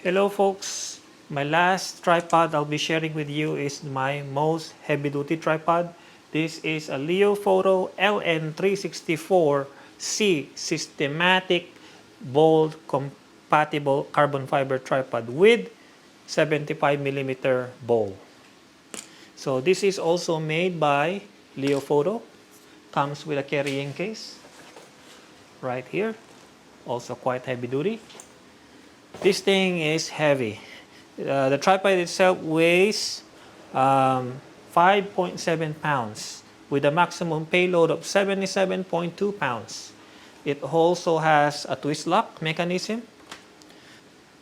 Hello folks, my last tripod I'll be sharing with you is my most heavy duty tripod. This is a Leofoto LN364C systematic bolt compatible carbon fiber tripod with 75mm bowl. So this is also made by Leofoto, comes with a carrying case right here, also quite heavy duty. This thing is heavy. The tripod itself weighs 5.7 pounds with a maximum payload of 77.2 pounds. It also has a twist lock mechanism,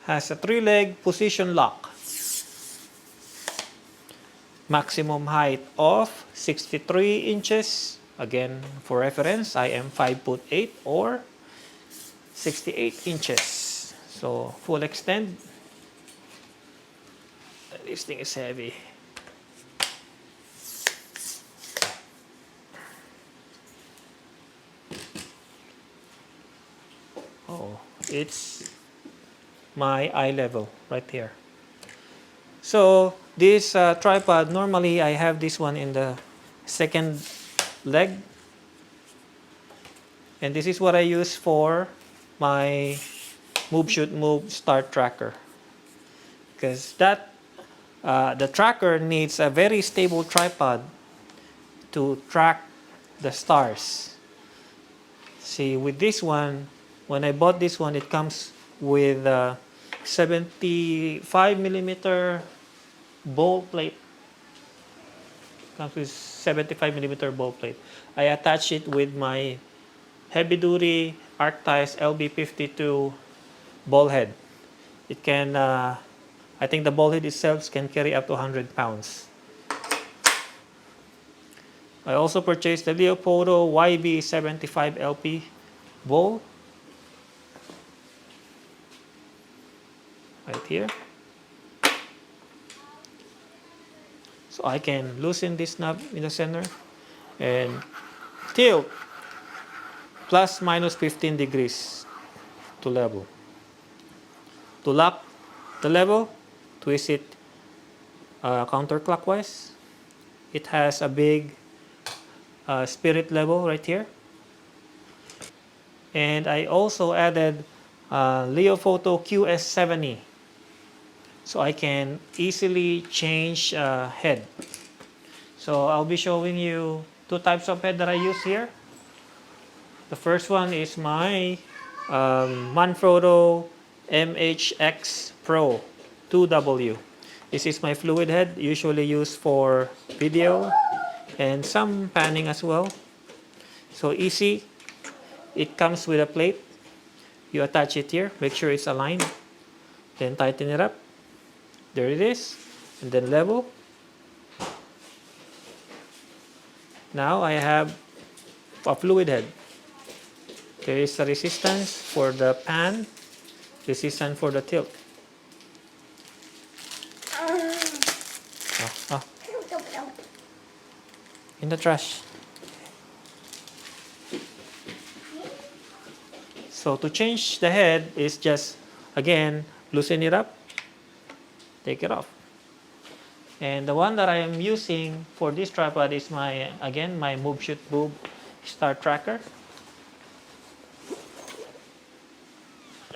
has a 3-leg position lock, maximum height of 63 inches. Again, for reference, I am 5'8" or 68 inches. So full extend. This thing is heavy. Oh, it's my eye level right here. So this tripod, normally I have this one in the second leg. And this is what I use for my move, shoot, move, start tracker. Because the tracker needs a very stable tripod to track the stars. See, with this one, when I bought this one, it comes with a 75mm bowl plate. Comes with 75mm bowl plate. I attach it with my heavy duty Arctis LB52 ball head. It can, I think the ball head itself can carry up to 100 pounds. I also purchased the Leopold YB75LP bowl. Right here. So I can loosen this knob in the center and tilt plus minus 15 degrees to level. To lock the level, twist it counterclockwise. It has a big spirit level right here. And I also added Leofoto QS70. So I can easily change head. So I'll be showing you two types of head that I use here. The first one is my Manfrotto MHX Pro 2W. This is my fluid head, usually used for video and some panning as well. So easy. It comes with a plate. You attach it here, make sure it's aligned, then tighten it up. There it is, and then level. Now I have a fluid head. There is a resistance for the pan, resistance for the tilt. Oh. In the trash. So to change the head is just, again, loosen it up, take it off. And the one that I am using for this tripod is my move, shoot, move, start tracker.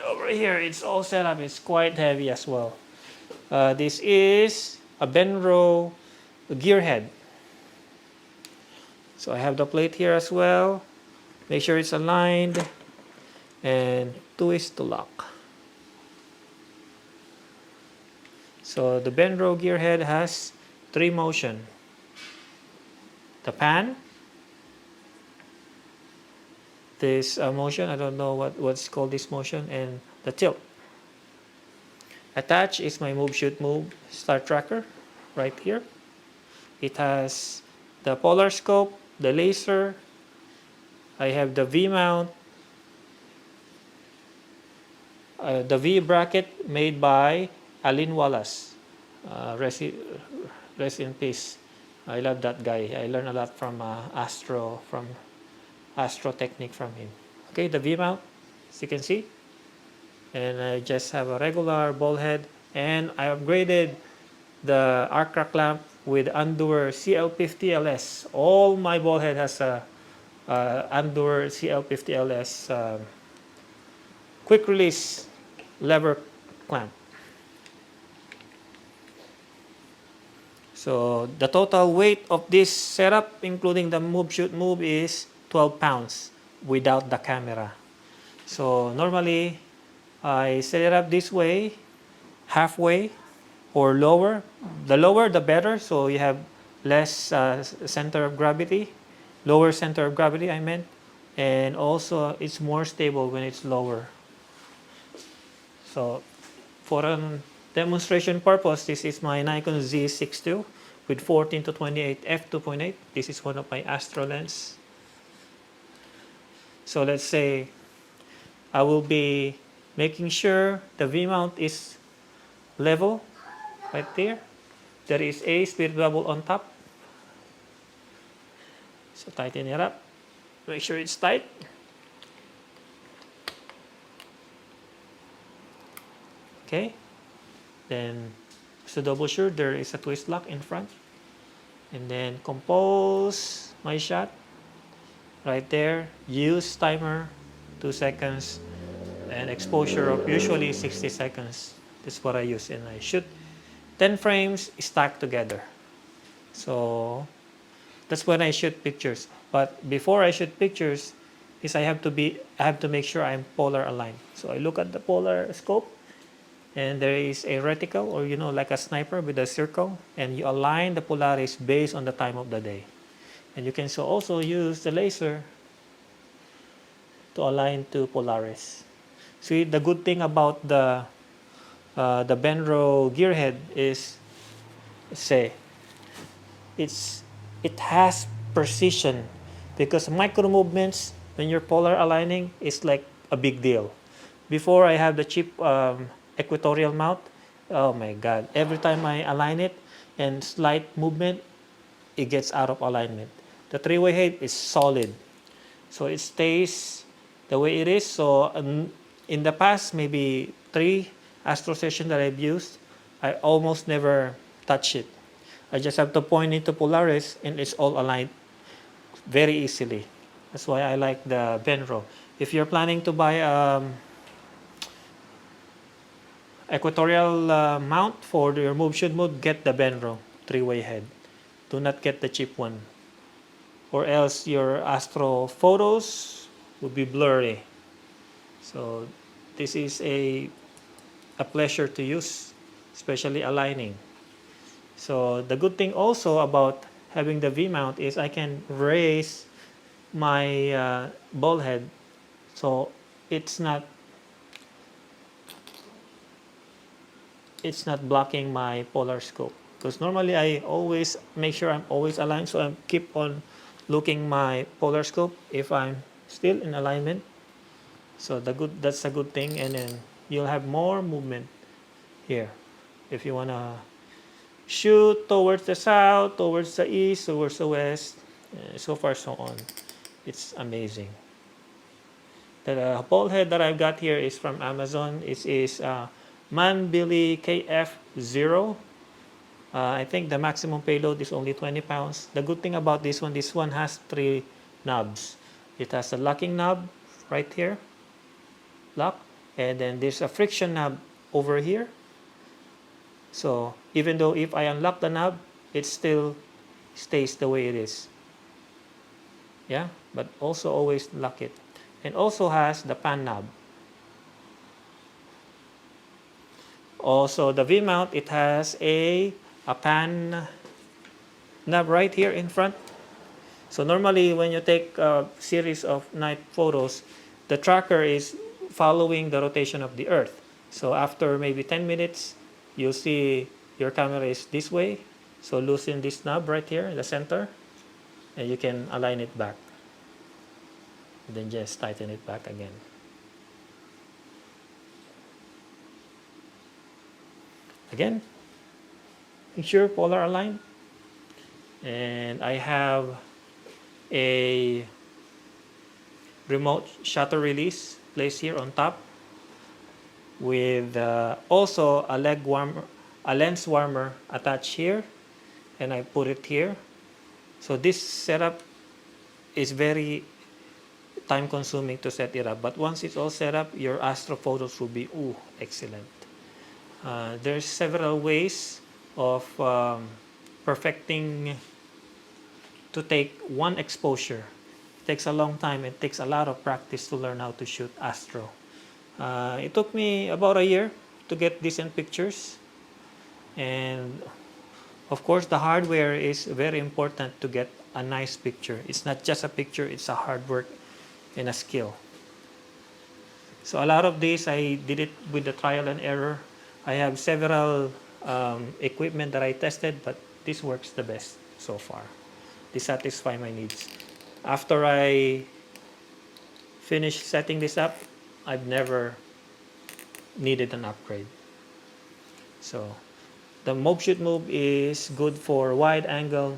Over here, it's all set up. It's quite heavy as well. This is a Benro gearhead. So I have the plate here as well. Make sure it's aligned and twist to lock. So the Benro gearhead has 3 motion. The pan, this motion, I don't know what's called this motion, and the tilt. Attached is my move, shoot, move, start tracker right here. It has the polar scope, the laser. I have the V mount, the V bracket made by Alin Wallace. Rest in peace. I love that guy. I learned a lot from Astro Technique from him. Okay, the V mount, as you can see. and I just have a regular ball head, and I upgraded the arc rack lamp with Andur CL50LS. All my ball head has a Andur CL50LS quick release lever clamp. So the total weight of this setup, including the move shoot move, is 12 pounds without the camera. So normally I set it up this way, halfway or lower. The lower the better, so you have less center of gravity, lower center of gravity I meant, and also it's more stable when it's lower. So for a demonstration purpose, this is my Nikon Z6 II with 14 to 28 f2.8. This is one of my Astro lens. So let's say I will be making sure the V-mount is level right there. There is a spirit bubble on top. So tighten it up. Make sure it's tight. Okay. Then to double sure, there is a twist lock in front. And then compose my shot. Right there. Use timer 2 seconds and exposure of usually 60 seconds. That's what I use, and I shoot 10 frames stacked together. So that's when I shoot pictures. But before I shoot pictures, I have to make sure I'm polar aligned. So I look at the polar scope, and there is a reticle, or like a sniper with a circle, and you align the polaris based on the time of the day. And you can also use the laser to align to polaris. See, the good thing about the Benro gearhead is, it has precision, because micro movements when you're polar aligning is like a big deal. Before I have the cheap equatorial mount, oh my god, every time I align it and slight movement, it gets out of alignment. The three-way head is solid, so it stays the way it is. So in the past, maybe 3 Astro sessions that I've used, I almost never touch it. I just have to point into Polaris and it's all aligned very easily. That's why I like the Benro. If you're planning to buy equatorial mount for your move shoot mode, get the Benro 3-way head. Do not get the cheap one, or else your Astro photos will be blurry. So this is a pleasure to use, especially aligning. So the good thing also about having the V-mount is I can raise my ball head, so it's not blocking my polar scope. Because normally I always make sure I'm always aligned, so I keep on looking my polar scope if I'm still in alignment. So that's a good thing, and then you'll have more movement here. If you wanna shoot towards the south, towards the east, towards the west, so far so on. It's amazing. The ball head that I've got here is from Amazon. It is Manbili KF0. I think the maximum payload is only 20 pounds. The good thing about this one has 3 knobs. It has a locking knob right here, lock, and then there's a friction knob over here. So even though if I unlock the knob, it still stays the way it is. Yeah, but also always lock it. And also has the pan knob. Also the V-mount, it has a pan knob right here in front. So normally when you take a series of night photos, the tracker is following the rotation of the Earth. So after maybe 10 minutes, you'll see your camera is this way. So loosen this knob right here in the center, and you can align it back. And then just tighten it back again. Again, make sure polar aligned. And I have a remote shutter release placed here on top. with also a lens warmer attached here, and I put it here. So this setup is very time consuming to set it up, but once it's all set up, your astro photos will be excellent. There's several ways of perfecting to take one exposure. It takes a long time. It takes a lot of practice to learn how to shoot astro. It took me about a year to get decent pictures, and of course the hardware is very important to get a nice picture. It's not just a picture, it's a hard work and a skill. So a lot of this I did it with the trial and error. I have several equipment that I tested, but this works the best so far. This satisfies my needs. After I finish setting this up, I've never needed an upgrade. So the Mob Shoot Move is good for wide angle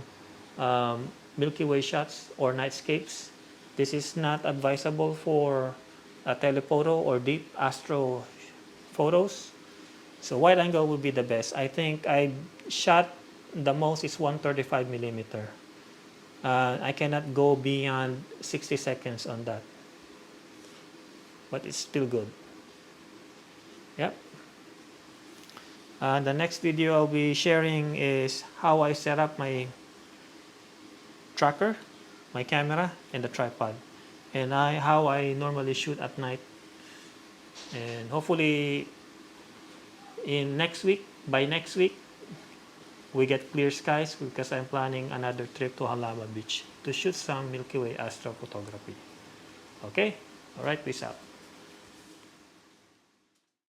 Milky Way shots or nightscapes. This is not advisable for a telephoto or deep astro photos. So wide angle would be the best. I think I shot the most is 135 millimeter. I cannot go beyond 60 seconds on that, but it's still good. Yep. The next video I'll be sharing is how I set up my tracker, my camera, and the tripod, and how I normally shoot at night. And hopefully by next week, we get clear skies, because I'm planning another trip to Halama Beach to shoot some Milky Way astrophotography. Okay? Alright, peace out.